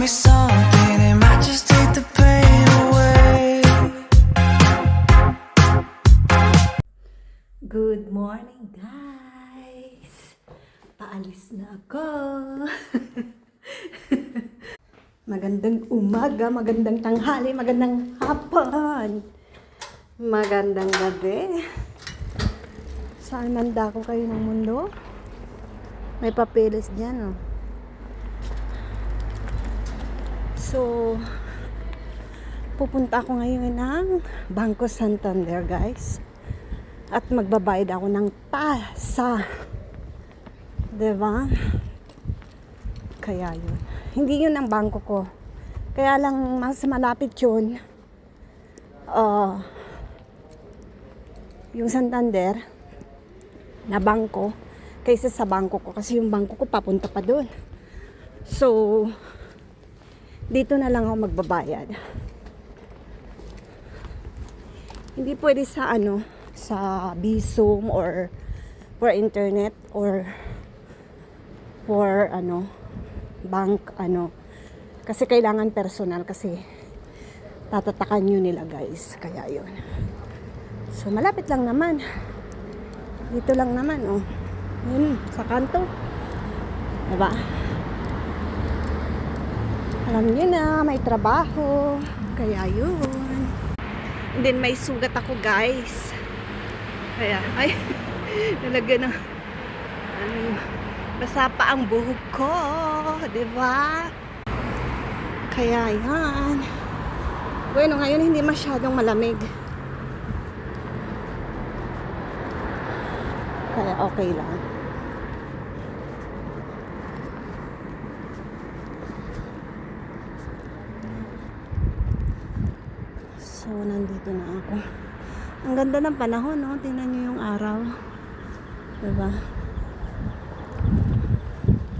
me something, it might just take the pain away. Good morning, guys! Paalis na ako. Magandang umaga, magandang tanghali, magandang hapon, magandang gabi. Saan manda ko kayo ng mundo? May papeles dyan, oh. So, pupunta ako ngayon ng Bangko Santander, guys. At magbabayad ako ng tasa. Diba? Kaya yun. Hindi yun ang bangko ko. Kaya lang mas malapit yun. Yung Santander na bangko kaysa sa bangko ko. Kasi yung bangko ko papunta pa doon. So, dito na lang ako magbabayad. Hindi pwede sa sa Bizum or for internet or for bank kasi kailangan personal kasi tatatakan nyo nila, guys. Kaya yun. So malapit lang naman. Dito lang naman, oh. Yun, sa kanto. Diba? Alam nyo na, may trabaho. Kaya yun. And then may sugat ako, guys. Kaya, ay, nalagyan ng, basa pa ang buhok ko. Diba? Kaya yan. Bueno, ngayon hindi masyadong malamig. Kaya okay lang. So, nandito na ako. Ang ganda ng panahon, no? Tingnan nyo yung araw. Diba?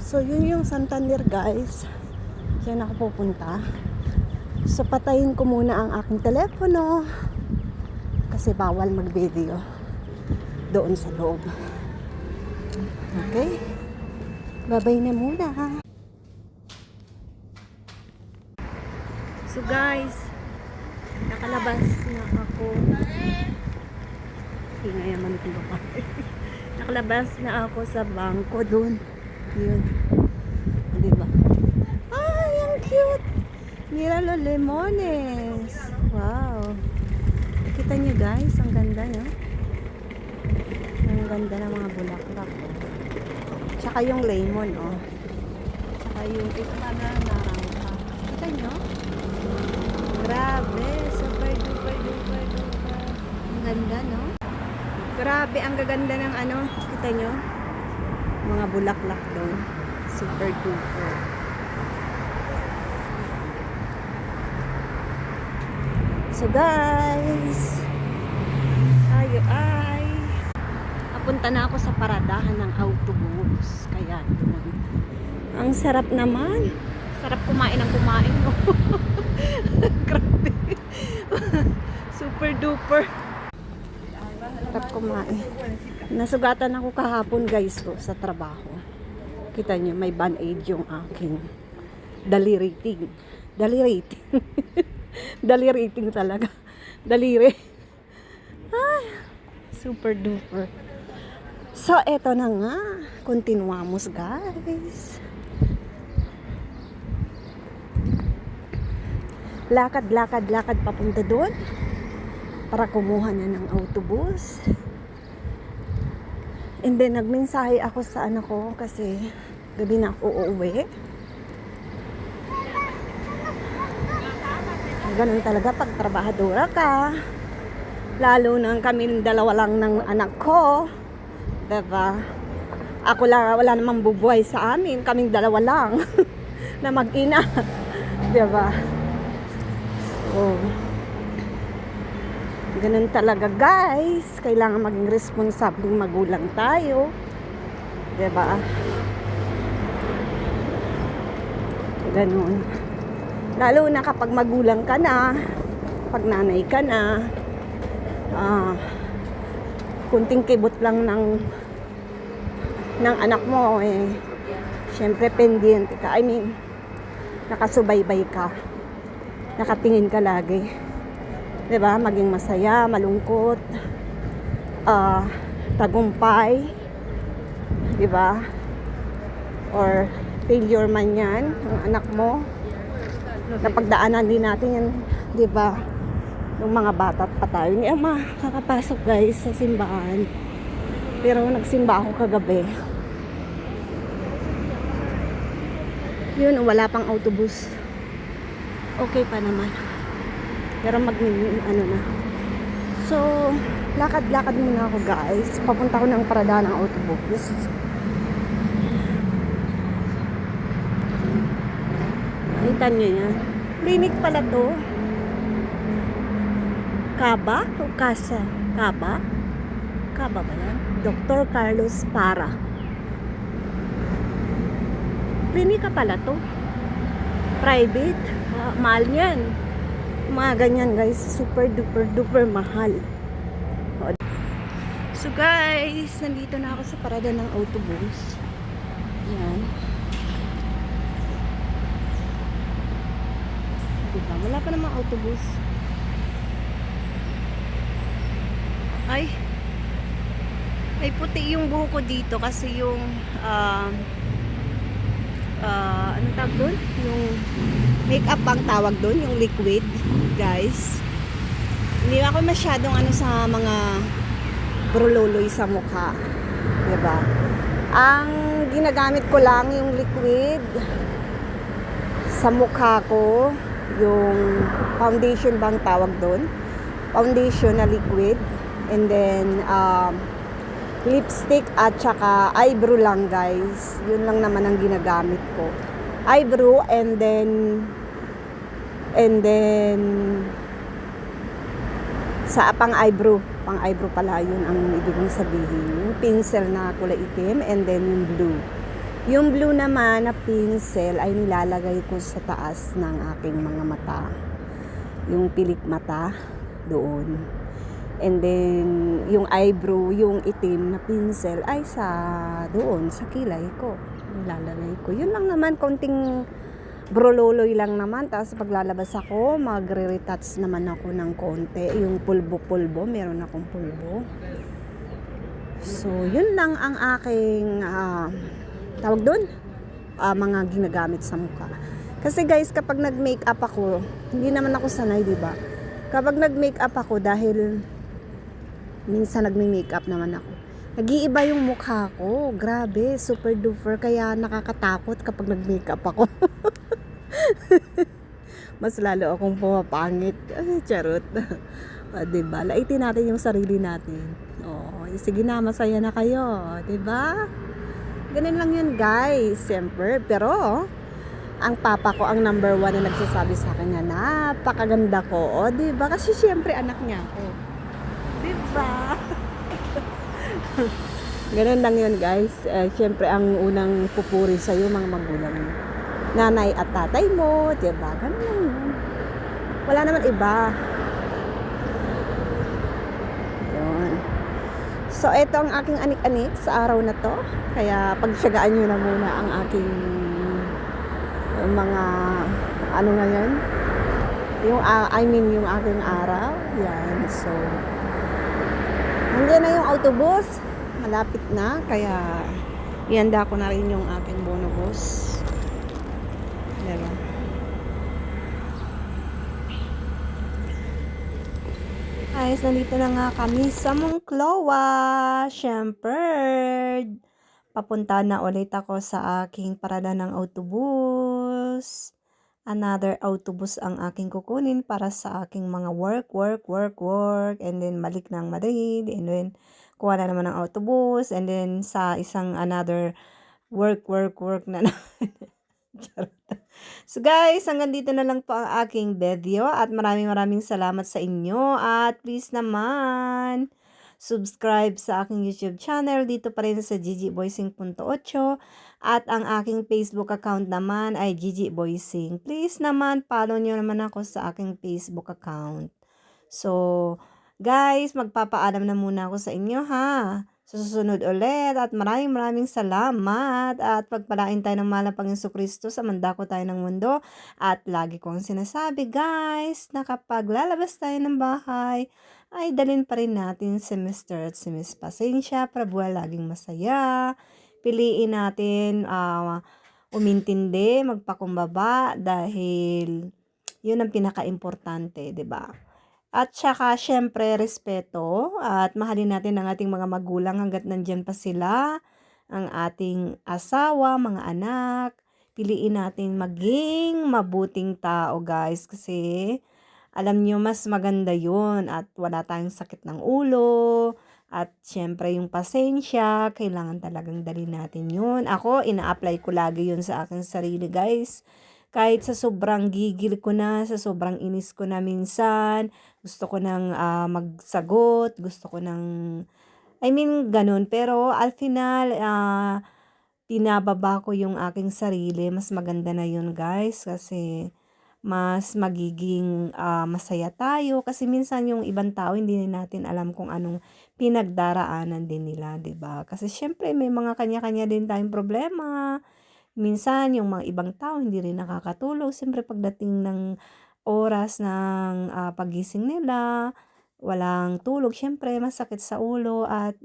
So, yun yung Santander, guys. Diyan ako pupunta. So, patayin ko muna ang aking telepono. Kasi bawal mag-video doon sa loob. Okay? Bye-bye na muna. So, guys, nakalabas na ako. Hingayaman ito ba? Nakalabas na ako sa bangko doon. Yun. Diba? Ay, ang cute! Miralo Limones. Wow. Kita nyo, guys, ang ganda, no? Ang ganda ng mga bulaklak. Tsaka yung lemon, oh. Tsaka yung ito na narangka. Kita nyo? Grabe, super duper duper duper. Ang ganda, no? Grabe, ang gaganda ng kita nyo? Mga bulaklak doon. Super duper. So guys, papunta na ako sa paradahan ng autobus. Kaya doon. Ang sarap naman. Sarap kumain ng kumain, no? Grabe. Super duper. Sarap kumain. Nasugatan ako kahapon, guys, ko sa trabaho. Kita niyo, may band-aid yung aking dali rating. Dali rating. Dali rating talaga. Daliri. Ay, super duper. So, eto na nga. Continuamos, guys. Lakad papunta doon para kumuha na ng autobus. And then nagmensahe ako sa anak ko kasi gabi na ako uuwi. Ganun talaga pag trabahadora ka. Lalo na kami dalawa lang ng anak ko. Diba? Ako lang, wala namang bubuhay sa amin. Kaming dalawa lang na mag-ina. Diba? Oh. Ganun talaga, guys. Kailangan maging responsableng magulang tayo. Diba? Ganun. Lalo na kapag magulang ka na, pag nanay ka na, kunting kibot lang ng anak mo, syempre pendiente ka. I mean, nakasubaybay ka. Nakatingin ka lagi. 'Di ba? Maging masaya, malungkot, tagumpay, 'di ba? Or failure man 'yan, ang anak mo. Napagdaanan din natin 'yan, 'di ba? Yung mga bata pa tayo. Hindi ako makakapasok guys sa simbahan. Pero nagsimba ako kagabi. Yun, wala pang autobus. Okay pa naman. Pero ano na. So, lakad-lakad muna ako guys. Papunta ko ng parada ng autobus. Kita nyo yan. Clinic pala to. Kaba o Kasa? Kaba? Kaba ba yan? Dr. Carlos Para. Klinika pala to. Private. Mahal yan. Mga ganyan guys. Super duper duper mahal. So guys, nandito na ako sa parada ng autobus. Yan. Diba? Wala pa namang autobus. Ay puti yung buhok ko dito kasi yung anong tawag doon? Yung makeup ang tawag doon, yung liquid, guys. Hindi ako masyadong sa mga bruloloy sa mukha, 'di ba? Ang ginagamit ko lang yung liquid sa mukha ko, yung foundation bang tawag doon? Foundation na liquid, and then lipstick at saka eyebrow lang guys. Yun lang naman ang ginagamit ko. Eyebrow and then sa pang eyebrow pala yun ang ibig kong sabihin. Yung pencil na kulay itim and then yung blue. Yung blue naman na pencil ay nilalagay ko sa taas ng aking mga mata. Yung pilik mata doon. And then, yung eyebrow, yung itim na pencil ay doon, sa kilay ko. Nilalagay ko. Yun lang naman, konting brololoy lang naman. Tapos paglalabas ako, magre-retouch naman ako ng konti. Yung pulbo-pulbo, meron akong pulbo. So, yun lang ang aking, tawag doon, mga ginagamit sa mukha. Kasi guys, kapag nag-makeup ako, hindi naman ako sanay, diba? Kapag nag-makeup ako, dahil minsan nagme-makeup naman ako, nag-iiba yung mukha ko. Grabe, super duper. Kaya nakakatakot kapag nag-makeup ako. Mas lalo akong pumapangit. Ay, charot. Diba? Laitin natin yung sarili natin. Sige na, masaya na kayo. Diba? Ganun lang yun guys. Siyempre. Pero, ang papa ko ang number 1 na nagsasabi sa akin na napakaganda ko. Diba? Kasi siyempre anak niya ako. Diba? Ganun lang yun guys. Siyempre ang unang pupuri sa'yo mga magulang mo. Nanay at tatay mo. Diba? Ganun lang yun. Wala naman iba. Yun. So ito ang aking anik-anik sa araw na to. Kaya pagsiyagaan nyo na muna ang aking mga ngayon. Yung yung aking araw. Yan. So nandiyan na yung autobus. Malapit na. Kaya ihanda ko na rin yung aking bonobus. Diba? Guys, nandito na nga kami sa Monclova. Siyempre, papunta na ulit ako sa aking parada ng autobus. Another autobus ang aking kukunin para sa aking mga work. And then, balik ng Madrid. And then, kuha na naman ng autobus. And then, sa isang another work na naman. So guys, hanggang dito na lang po ang aking video. At maraming salamat sa inyo. At please naman, subscribe sa aking YouTube channel. Dito pa rin sa Gigi Boysing .8. At ang aking Facebook account naman ay Gigi Boysing. Please naman, follow nyo naman ako sa aking Facebook account. So, guys, magpapaalam na muna ako sa inyo ha. susunod ulit at maraming salamat at pagpalain tayo ng mahal na Panginoong Kristo sa mandako tayo ng mundo. At lagi kong sinasabi guys na kapag lalabas tayo ng bahay ay dalhin pa rin natin si Mr. at si Miss Pasensya para buhay laging masaya. Piliin natin umintindi, magpakumbaba dahil yun ang pinaka-importante, 'di ba? At saka syempre respeto at mahalin natin ang ating mga magulang hangga't nandiyan pa sila, ang ating asawa, mga anak. Piliin natin maging mabuting tao, guys, kasi alam nyo mas maganda yun at wala tayong sakit ng ulo. At syempre yung pasensya, kailangan talagang dalhin natin yun. Ako, ina-apply ko lagi yun sa aking sarili, guys. Kahit sa sobrang gigil ko na, sa sobrang inis ko na minsan, gusto ko nang magsagot, gusto ko nang, ganun. Pero al final, pinababa ko yung aking sarili. Mas maganda na yun, guys, kasi mas magiging masaya tayo kasi minsan yung ibang tao hindi natin alam kung anong pinagdaraanan din nila, 'di ba? Kasi syempre may mga kanya-kanya din tayong problema. Minsan yung mga ibang tao hindi rin nakakatulog. Siyempre pagdating ng oras ng paggising nila, walang tulog, syempre masakit sa ulo at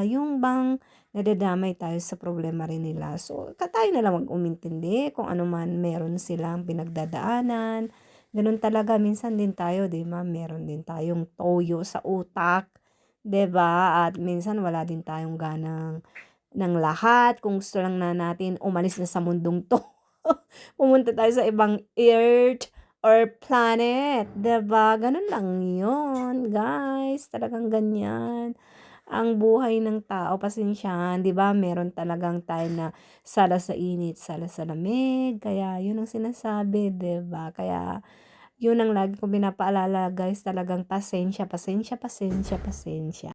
yung bang nadadamay tayo sa problema rin nila. So, tayo na lang mag-umintindi kung ano man meron silang pinagdadaanan. Ganun talaga, minsan din tayo, di ba? Meron din tayong toyo sa utak, di ba? At minsan wala din tayong ganang ng lahat. Kung gusto lang na natin umalis na sa mundong to, pumunta tayo sa ibang earth or planet, 'di ba? Ganun lang 'yon, guys. Talagang ganyan ang buhay ng tao, pasensyahan, 'di ba? Meron talagang time na sala sa init, sala sa lamig. Kaya 'yun ang sinasabi, 'di ba? Kaya 'yun ang lagi kong pinapaalala, guys, talagang pasensya, pasensya, pasensya, pasensya.